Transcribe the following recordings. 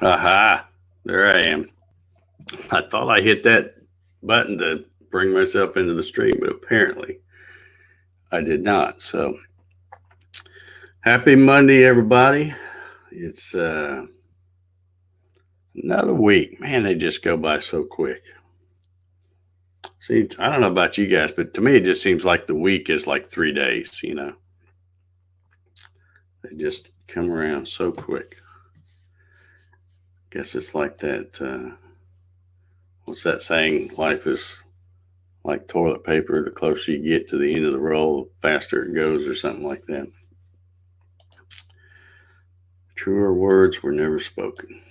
Aha, there I am. I thought I hit that button to bring myself into the stream, but apparently I did not. So happy Monday, everybody. It's another week. Man, they just go by so quick. See, I don't know about you guys, but to me, it just seems like the week is like 3 days. They just come around so quick. Guess it's like that. What's that saying? Life is like toilet paper. The closer you get to the end of the roll, the faster it goes, or something like that. Truer words were never spoken.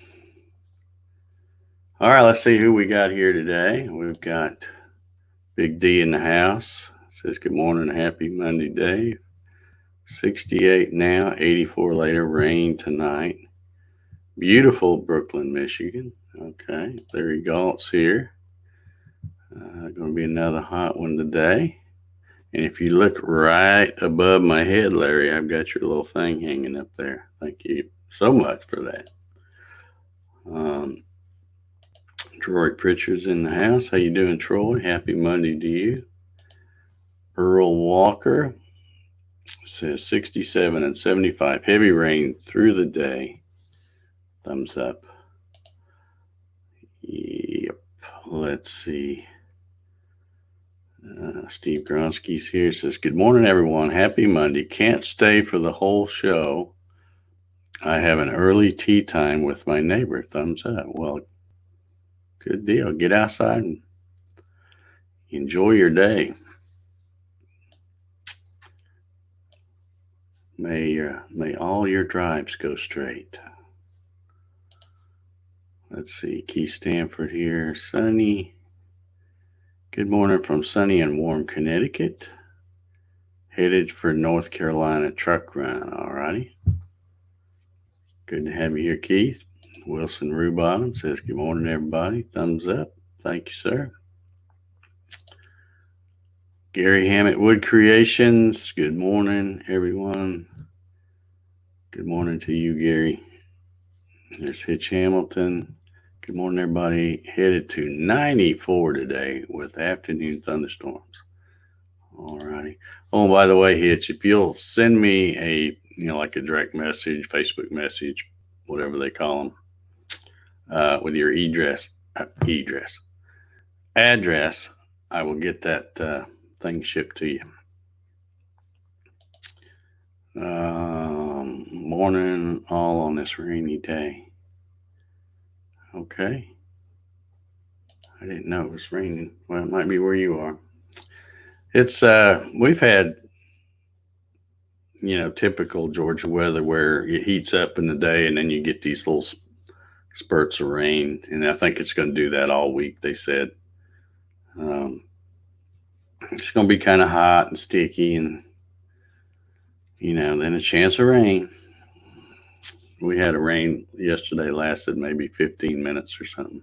All right, let's see who we got here today. We've got Big D in the house. Says good morning, happy Monday, Dave. 68 now, 84 later, rain tonight. Beautiful Brooklyn, Michigan. Okay, Larry Galt's here. Going to be another hot one today. And if you look right above my head, Larry, I've got your little thing hanging up there. Thank you so much for that. Troy Pritchard's in the house. How you doing, Troy? Happy Monday to you. Earl Walker says 67 and 75. Heavy rain through the day. Thumbs up. Yep. Let's see. Steve Gronsky's here. Says, good morning, everyone. Happy Monday. Can't stay for the whole show. I have an early tea time with my neighbor. Thumbs up. Well, good deal. Get outside and enjoy your day. May all your drives go straight. Let's see. Keith Stanford here. Sunny. Good morning from sunny and warm Connecticut. Headed for North Carolina truck run. All righty. Good to have you here, Keith. Wilson Rubottom says, good morning, everybody. Thumbs up. Thank you, sir. Gary Hammett Wood Creations. Good morning, everyone. Good morning to you, Gary. There's Hitch Hamilton. Good morning, everybody. Headed to 94 today with afternoon thunderstorms. All righty. Oh, by the way, Hitch, if you'll send me like a direct message, Facebook message, whatever they call them, with your address, I will get that thing shipped to you. Morning all on this rainy day. Okay. I didn't know it was raining. Well, it might be where you are. It's we've had typical Georgia weather where it heats up in the day and then you get these little spurts of rain, and I think it's going to do that all week. They said it's going to be kind of hot and sticky, and then a chance of rain. We had a rain yesterday, lasted maybe 15 minutes or something.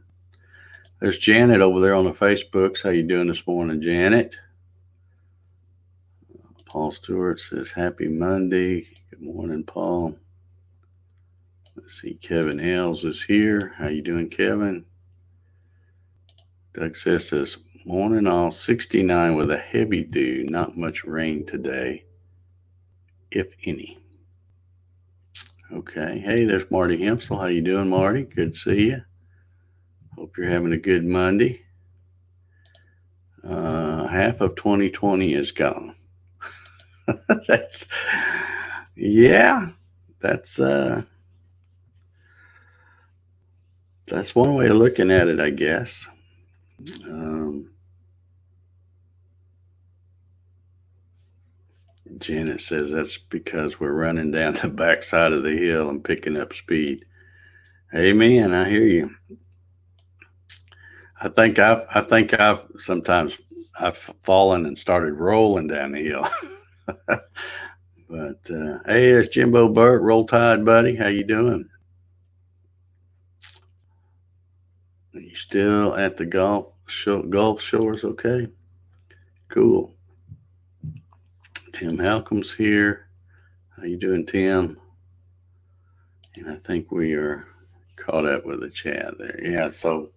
There's Janet over there on the Facebooks. How you doing this morning, Janet? Paul Stewart says, happy Monday. Good morning, Paul. Let's see, Kevin Ailes is here. How you doing, Kevin? Doug says, morning all, 69 with a heavy dew. Not much rain today, if any. Okay. Hey, there's Marty Hempsel. How you doing, Marty? Good to see you. Hope you're having a good Monday. Half of 2020 is gone. That's one way of looking at it, I guess. Janet says that's because we're running down the backside of the hill and picking up speed. Hey, man, I hear you. I think I've sometimes I've fallen and started rolling down the hill. But hey, there's Jimbo Burt. Roll Tide, buddy. How you doing? Are you still at the Gulf Shores? Okay, cool. Tim Halcom's here. How you doing, Tim? And I think we are caught up with the chat there. Yeah, so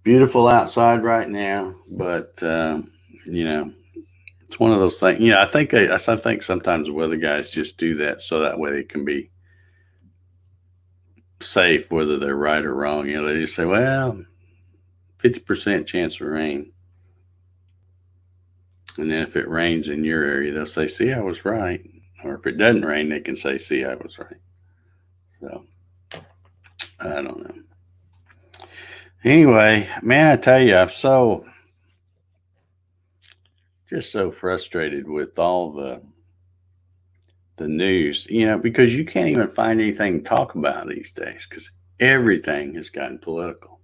beautiful outside right now, but it's one of those things. I think sometimes the weather guys just do that so that way they can be safe, whether they're right or wrong. They just say, well, 50% chance of rain. And then if it rains in your area, they'll say, see, I was right. Or if it doesn't rain, they can say, see, I was right. So, I don't know. Anyway, man, I tell you, I'm just so frustrated with all the news, because you can't even find anything to talk about these days because everything has gotten political.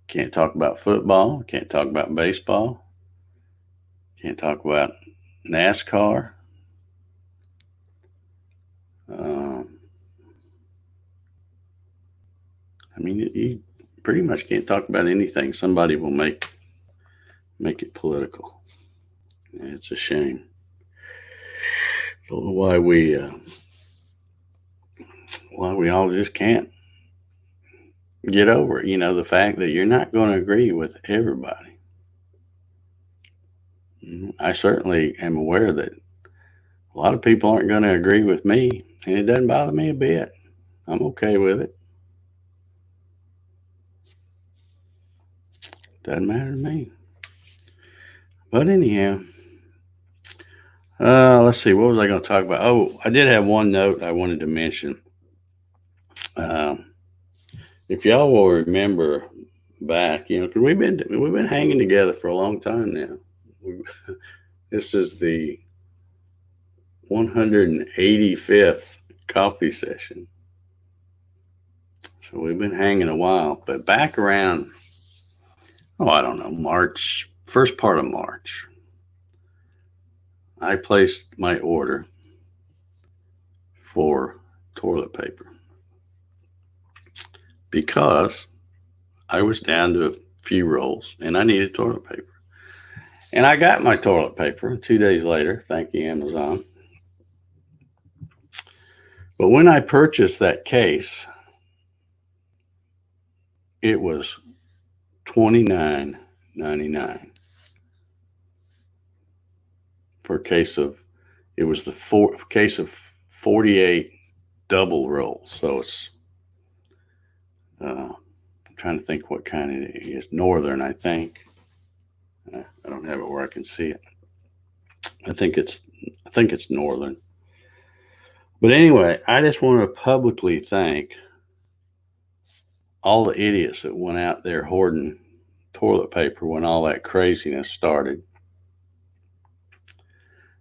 Can't talk about football. Can't talk about baseball. Can't talk about NASCAR. You pretty much can't talk about anything. Somebody will make it political. It's a shame. Why we all just can't get over it. The fact that you're not going to agree with everybody. I certainly am aware that a lot of people aren't going to agree with me, and it doesn't bother me a bit. I'm okay with it. Doesn't matter to me. But anyhow, let's see. What was I going to talk about? Oh, I did have one note I wanted to mention. If y'all will remember back, because we've been hanging together for a long time now. This is the 185th coffee session. So we've been hanging a while, but back around, I don't know, March, first part of March, I placed my order for toilet paper because I was down to a few rolls and I needed toilet paper. And I got my toilet paper 2 days later. Thank you, Amazon. But when I purchased that case, it was $29.99 for a case of, it was the case of 48 double rolls. So it's, I'm trying to think what kind it is. Northern, I think. I don't have it where I can see it. I think it's Northern. But anyway, I just want to publicly thank all the idiots that went out there hoarding toilet paper when all that craziness started.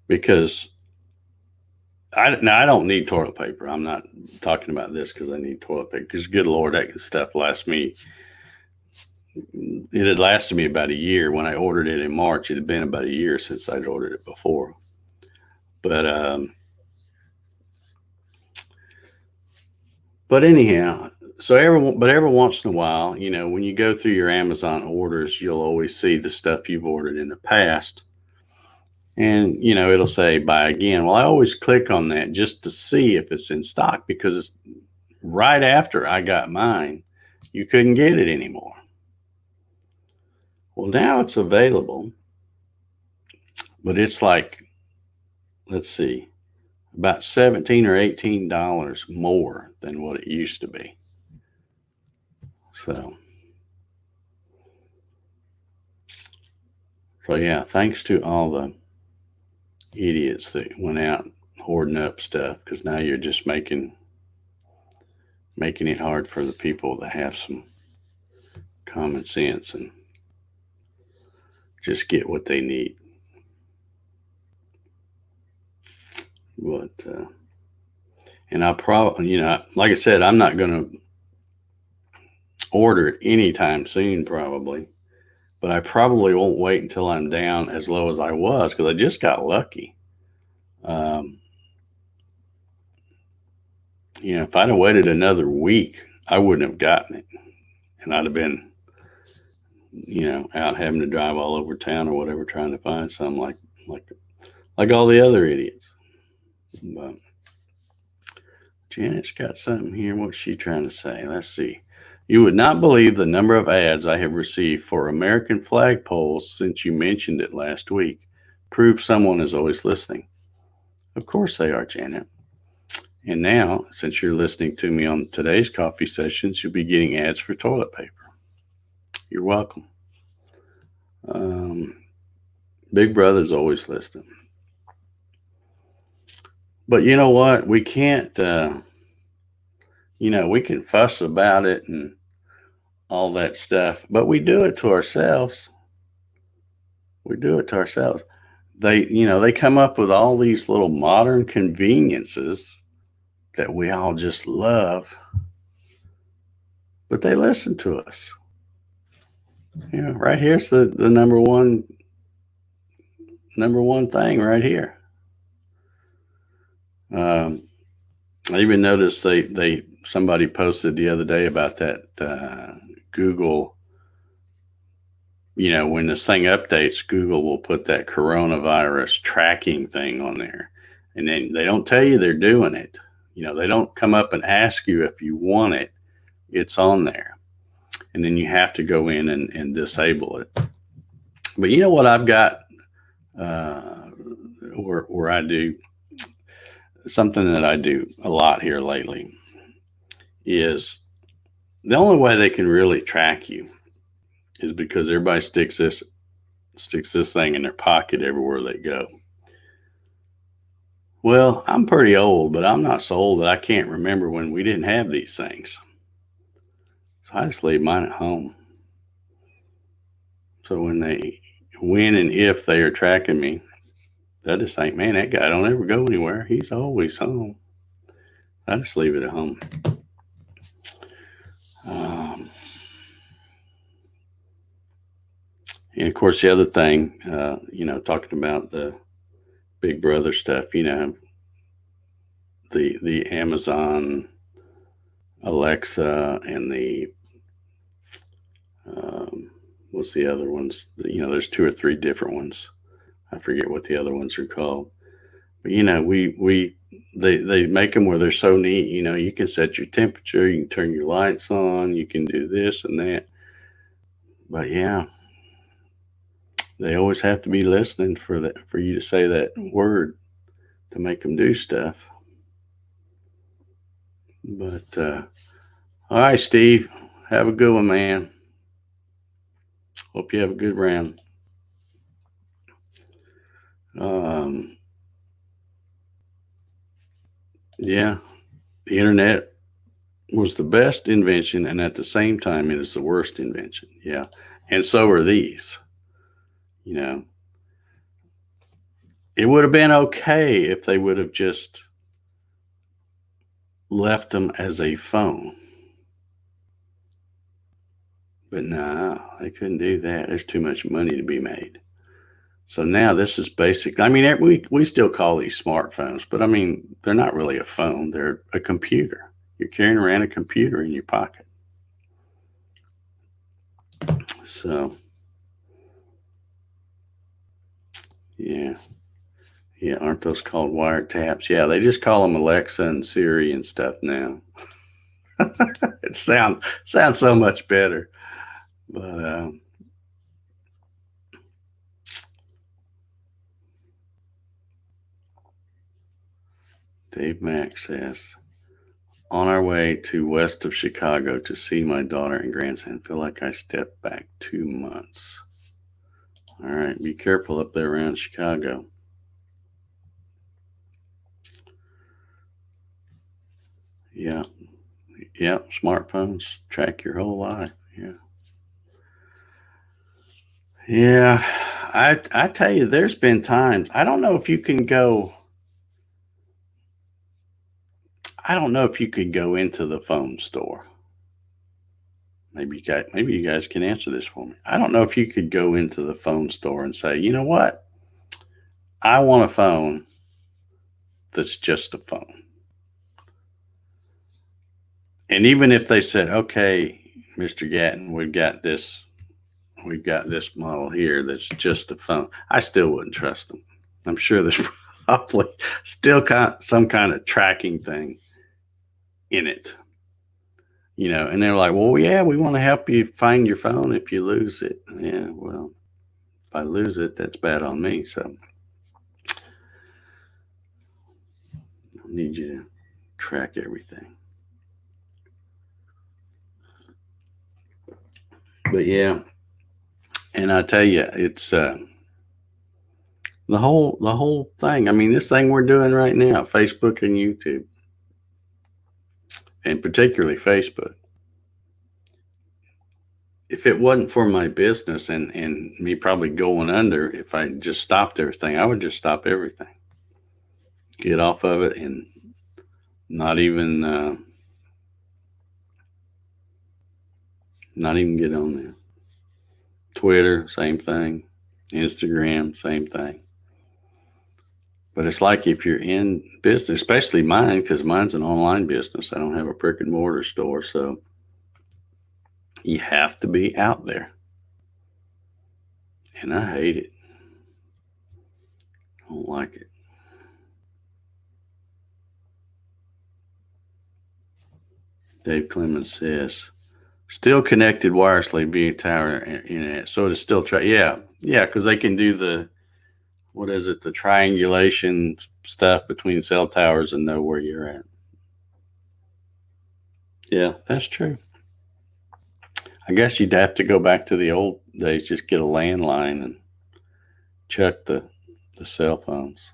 Because I don't need toilet paper. I'm not talking about this because I need toilet paper. Because good Lord, that stuff lasts me. It had lasted me about a year. When I ordered it in March, it had been about a year since I'd ordered it before. But anyhow, so every once in a while, when you go through your Amazon orders, you'll always see the stuff you've ordered in the past. And, it'll say buy again. Well, I always click on that just to see if it's in stock because it's right after I got mine, you couldn't get it anymore. Well, now it's available, but it's like, let's see, about $17 or $18 more than what it used to be. So yeah, thanks to all the idiots that went out hoarding up stuff, because now you're just making it hard for the people that have some common sense and just get what they need. But and I'll probably, like I said, I'm not going to order it anytime soon, probably. But I probably won't wait until I'm down as low as I was because I just got lucky. If I'd have waited another week, I wouldn't have gotten it. And I'd have been, out having to drive all over town or whatever, trying to find something like all the other idiots. But Janet's got something here. What's she trying to say? Let's see. You would not believe the number of ads I have received for American flag poles since you mentioned it last week. Prove someone is always listening. Of course they are, Janet. And now, since you're listening to me on today's coffee sessions, you'll be getting ads for toilet paper. You're welcome. Big Brother's always listening. But you know what? We can't, we can fuss about it and all that stuff, but we do it to ourselves. We do it to ourselves. They come up with all these little modern conveniences that we all just love, but they listen to us. Right here's the number one thing right here. I even noticed somebody posted the other day about that Google. When this thing updates, Google will put that coronavirus tracking thing on there, and then they don't tell you they're doing it. They don't come up and ask you if you want it. It's on there, and then you have to go in and disable it. But you know what I've got where I do something that I do a lot here lately is the only way they can really track you is because everybody sticks this thing in their pocket everywhere they go. Well, I'm pretty old, but I'm not so old that I can't remember when we didn't have these things. So I just leave mine at home. So when and if they are tracking me, I just think, man, that guy don't ever go anywhere. He's always home. I just leave it at home. And of course, the other thing, talking about the Big Brother stuff, the Amazon Alexa and the what's the other ones? There's 2 or 3 different ones. I forget what the other ones are called. But they make them where they're so neat. You can set your temperature, you can turn your lights on, you can do this and that. But yeah, they always have to be listening for you to say that word to make them do stuff. But all right, Steve, have a good one, man. Hope you have a good round. Yeah, the internet was the best invention, and at the same time, it is the worst invention. Yeah, and so are these. It would have been okay if they would have just left them as a phone. But no, they couldn't do that. There's too much money to be made. So now this is basic. I mean, we still call these smartphones, but I mean, they're not really a phone. They're a computer. You're carrying around a computer in your pocket. So, yeah. Aren't those called wiretaps? Yeah, they just call them Alexa and Siri and stuff now. It sounds so much better. But Dave Mack says, on our way to west of Chicago to see my daughter and grandson. Feel like I stepped back 2 months. All right, be careful up there around Chicago. Yeah, smartphones track your whole life. Yeah. I tell you, there's been times, I don't know if you could go into the phone store. Maybe you guys can answer this for me. I don't know if you could go into the phone store and say, you know what? I want a phone that's just a phone. And even if they said, okay, Mr. Gatton, we've got this model here that's just a phone, I still wouldn't trust them. I'm sure there's probably still some kind of tracking thing in it. And they're like, well, yeah, we want to help you find your phone if you lose it. Yeah, well, if I lose it, that's bad on me. So I need you to track everything. But yeah, and I tell you, it's the whole thing. I mean, this thing we're doing right now, Facebook and YouTube, and particularly Facebook. If it wasn't for my business and me probably going under, if I just stopped everything, I would just stop everything, get off of it, and not even get on there. Twitter, same thing. Instagram, same thing. But it's like if you're in business, especially mine, because mine's an online business. I don't have a brick and mortar store, so you have to be out there. And I hate it. I don't like it. Dave Clemens says, still connected wirelessly via tower internet. So it's still yeah, because they can do the triangulation stuff between cell towers and know where you're at. Yeah, that's true. I guess you'd have to go back to the old days, just get a landline and check the cell phones.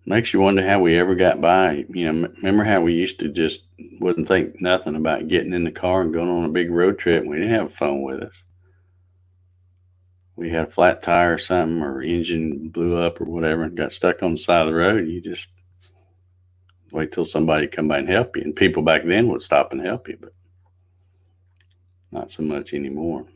Makes you wonder how we ever got by. Remember how we used to just wouldn't think nothing about getting in the car and going on a big road trip. We didn't have a phone with us. We had a flat tire or something, or engine blew up or whatever and got stuck on the side of the road. You just wait till somebody come by and help you. And people back then would stop and help you, but not so much anymore.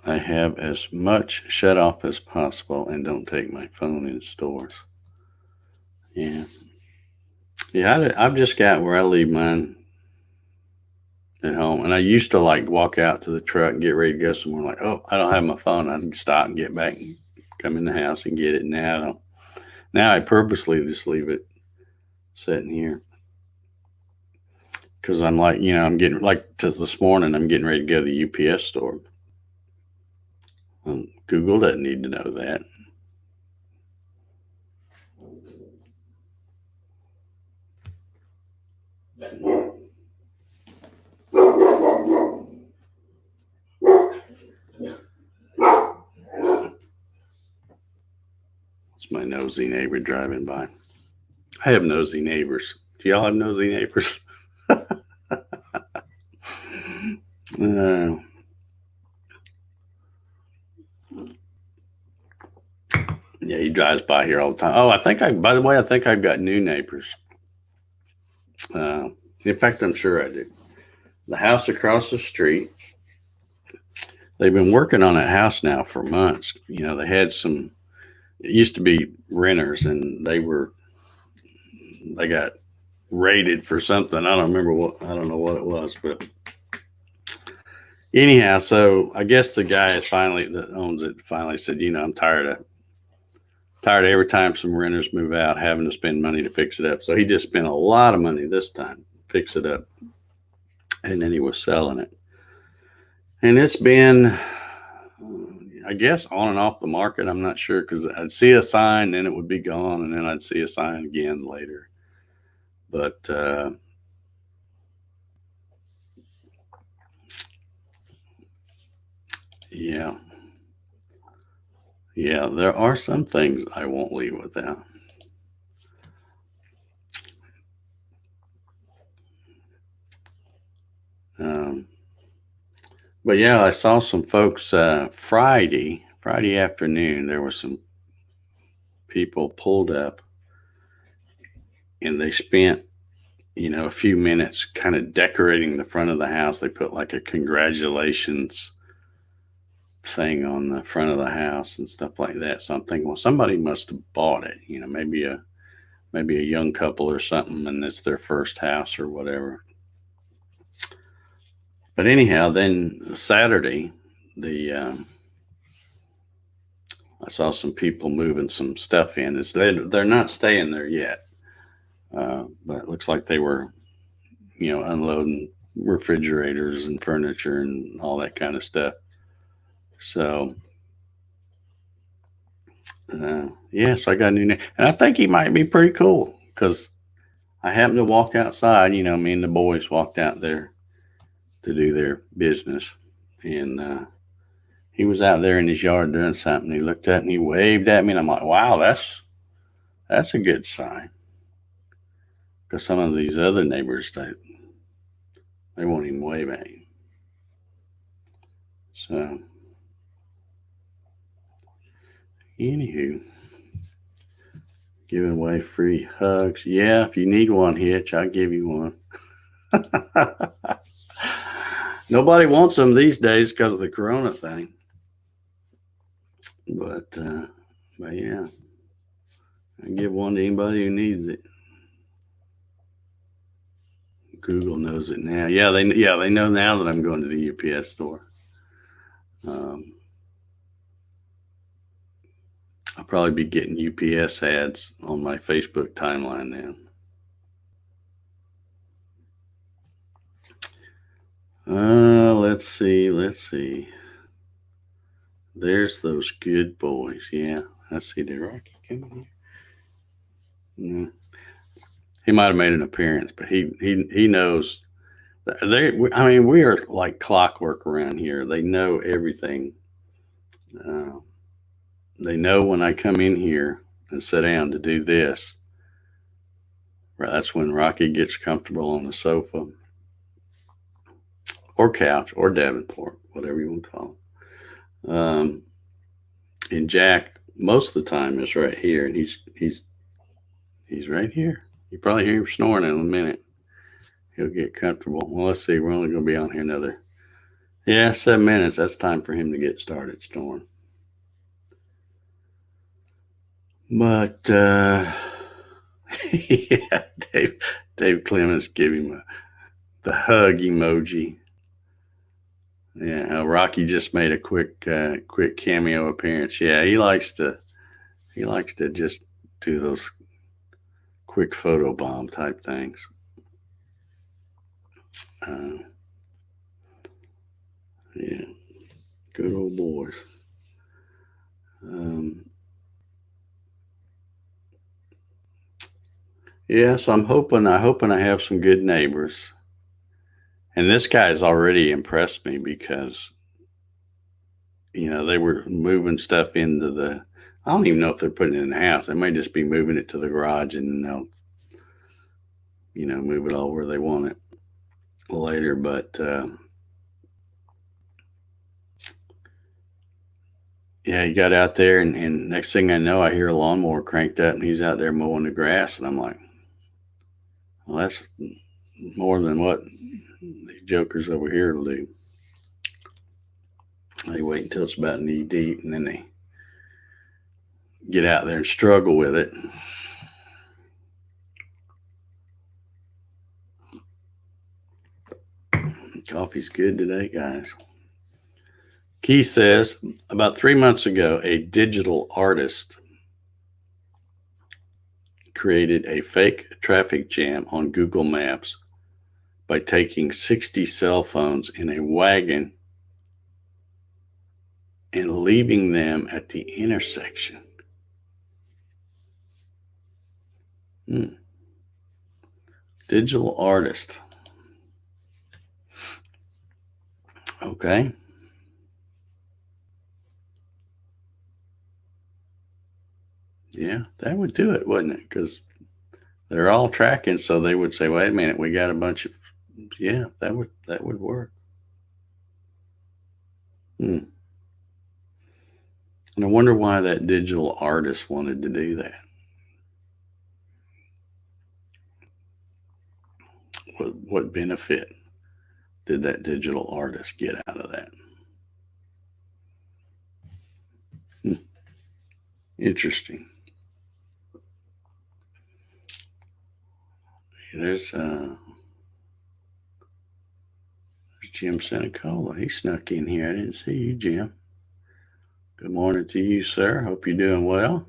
I have as much shut off as possible and don't take my phone in stores. Yeah. Yeah, I've just got where I leave mine at home. And I used to walk out to the truck and get ready to go somewhere. Like, oh, I don't have my phone. I can stop and get back and come in the house and get it. Now I purposely just leave it sitting here. Because I'm I'm getting this morning, I'm getting ready to go to the UPS store. Google doesn't need to know that. It's my nosy neighbor driving by. I have nosy neighbors. Do y'all have nosy neighbors? Yeah, he drives by here all the time. Oh, by the way, I think I've got new neighbors. In fact, I'm sure I do. The house across the street, they've been working on that house now for months. They had it used to be renters, and they got raided for something. I don't know what it was, but anyhow, so I guess the guy that owns it finally said, I'm tired every time some renters move out having to spend money to fix it up. So he just spent a lot of money this time to fix it up. And then he was selling it. And it's been, I guess, on and off the market. I'm not sure, because I'd see a sign, then it would be gone, and then I'd see a sign again later. But yeah, there are some things I won't leave without. But yeah, I saw some folks Friday afternoon. There were some people pulled up, and they spent a few minutes kind of decorating the front of the house. They put a congratulations thing on the front of the house and stuff like that. So I'm thinking, well, somebody must have bought it. Maybe maybe a young couple or something, and it's their first house or whatever. But anyhow, then Saturday, I saw some people moving some stuff in. They're not staying there yet, but it looks like they were, unloading refrigerators and furniture and all that kind of stuff. So, yeah, so I got a new name, and I think he might be pretty cool because I happened to walk outside. Me and the boys walked out there to do their business, and he was out there in his yard doing something. He looked up and he waved at me, and I'm like, "Wow, that's a good sign." Because some of these other neighbors, they won't even wave at you. So, anywho, giving away free hugs. Yeah, if you need one, Hitch, I'll give you one. Nobody wants them these days because of the corona thing. But yeah, I give one to anybody who needs it. Google knows it now. Yeah, they know now that I'm going to the UPS store. I'll probably be getting UPS ads on my Facebook timeline now. Let's see. There's those good boys. Yeah, I see. Did Rocky come in here? No. He might have made an appearance, but he knows. We are like clockwork around here. They know everything. They know when I come in here and sit down to do this. That's when Rocky gets comfortable on the sofa or couch or Davenport, whatever you want to call it. And Jack, most of the time, is right here, and he's right here. You probably hear him snoring in a minute. He'll get comfortable. Well, let's see. We're only going to be on here another 7 minutes. That's time for him to get started snoring. But yeah, Dave Clemens gave him the hug emoji. Yeah, Rocky just made a quick cameo appearance. Yeah, he likes to just do those quick photo bomb type things. Yeah, good old boys. Yeah, so I'm hoping I have some good neighbors. And this guy's already impressed me because, they were moving stuff into I don't even know if they're putting it in the house. They might just be moving it to the garage and they'll, move it all where they want it later. But, yeah, he got out there and next thing I know, I hear a lawnmower cranked up and he's out there mowing the grass. And I'm like, well, that's more than what these jokers over here will do. They wait until it's about knee deep and then they get out there and struggle with it. Coffee's good today, guys. Keith says, about 3 months ago, a digital artist created a fake traffic jam on Google Maps by taking 60 cell phones in a wagon and leaving them at the intersection. Digital artist. Okay. Yeah, that would do it, wouldn't it? Because they're all tracking, so they would say, wait a minute, we got a bunch of, yeah, that would work. And I wonder why that digital artist wanted to do that. What benefit did that digital artist get out of that? Interesting. There's Jim Senecola. He snuck in here. I didn't see you, Jim. Good morning to you, sir. Hope you're doing well.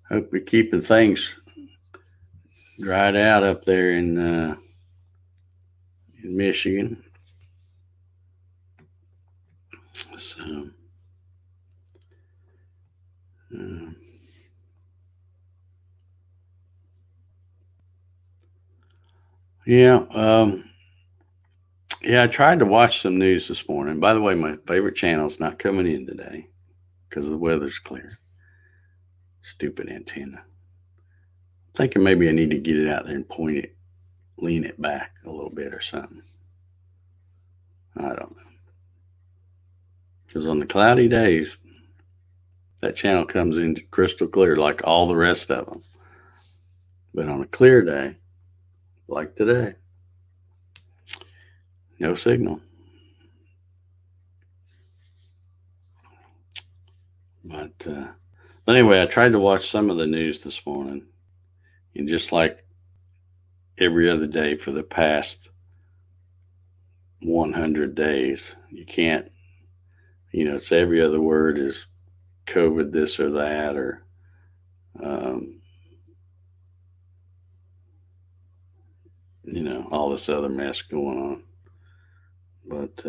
Hope you're keeping things dried out up there in Michigan. So, yeah. Yeah, I tried to watch some news this morning. By the way, my favorite channel is not coming in today because the weather's clear. Stupid antenna. Thinking maybe I need to get it out there and point it, lean it back a little bit or something. I don't know. Because on the cloudy days, that channel comes in crystal clear like all the rest of them. But on a clear day, like today, no signal. But anyway, I tried to watch some of the news this morning. And just like every other day for the past 100 days, you can't, it's every other word is COVID this or that, or all this other mess going on. But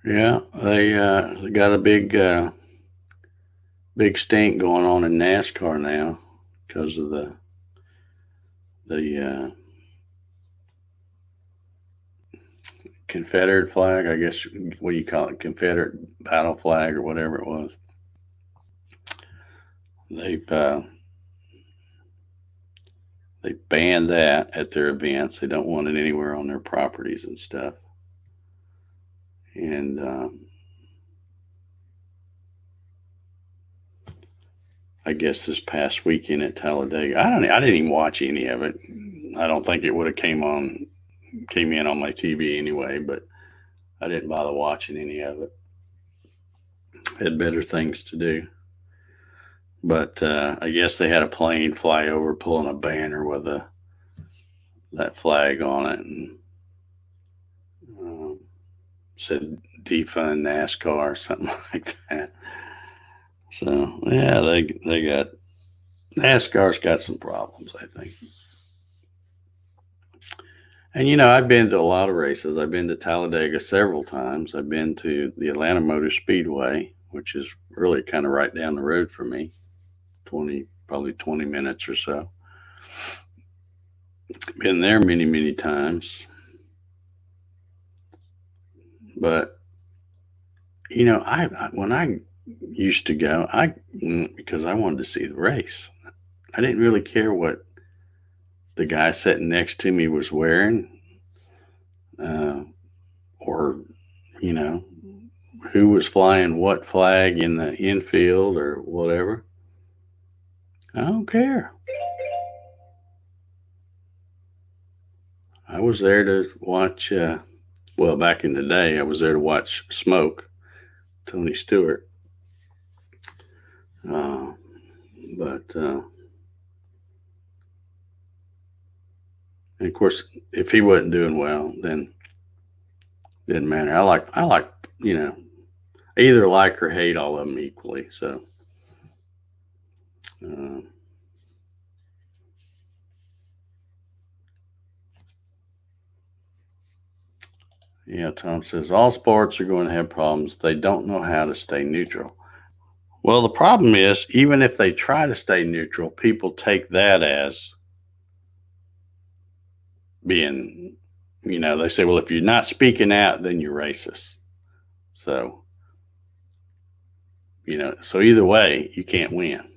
yeah, they got a big stink going on in NASCAR now because of the Confederate flag, I guess. What do you call it? Confederate battle flag or whatever it was. They banned that at their events. They don't want it anywhere on their properties and stuff. And I guess this past weekend at Talladega, I didn't even watch any of it. I don't think it would have came in on my TV anyway, but I didn't bother watching any of it. Had better things to do. But I guess they had a plane fly over pulling a banner with that flag on it, and said defund NASCAR or something like that. So yeah, they got NASCAR's got some problems, I think. And I've been to a lot of races. I've been to Talladega several times. I've been to the Atlanta Motor Speedway, which is really kind of right down the road for me, probably 20 minutes or so. Been there many, many times. But when I used to go, because I wanted to see the race. I didn't really care what the guy sitting next to me was wearing, or who was flying what flag in the infield or whatever. I don't care. I was there to watch. Back in the day, I was there to watch Smoke, Tony Stewart. But and of course, if he wasn't doing well, then it didn't matter. I like I either like or hate all of them equally. So yeah, Tom says all sports are going to have problems. They don't know how to stay neutral. Well, the problem is, even if they try to stay neutral, people take that as being, they say, well, if you're not speaking out, then you're racist. So, so either way, you can't win.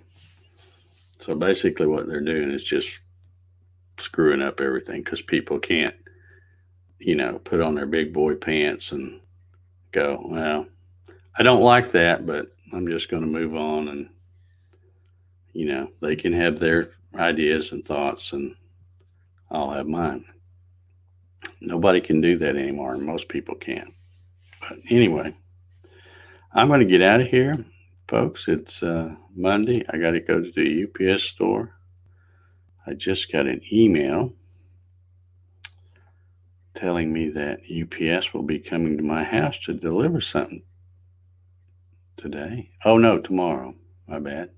So basically what they're doing is just screwing up everything because people can't, put on their big boy pants and go, well, I don't like that, but I'm just going to move on. And, they can have their ideas and thoughts and I'll have mine. Nobody can do that anymore, and most people can't. But anyway, I'm going to get out of here. folks, it's Monday. I got to go to the UPS store. I just got an email telling me that UPS will be coming to my house to deliver something today. Oh, no, tomorrow. My bad.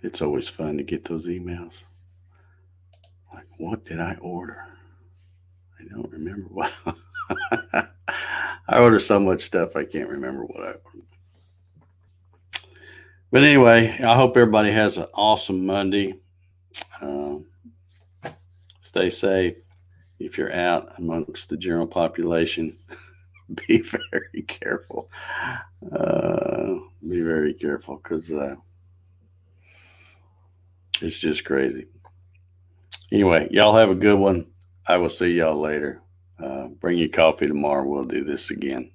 It's always fun to get those emails. Like, what did I order? I don't remember what. I order so much stuff I can't remember what I ordered. But anyway, I hope everybody has an awesome Monday. Stay safe. If you're out amongst the general population, be very careful. Be very careful because it's just crazy. Anyway, y'all have a good one. I will see y'all later. Bring you coffee tomorrow. We'll do this again.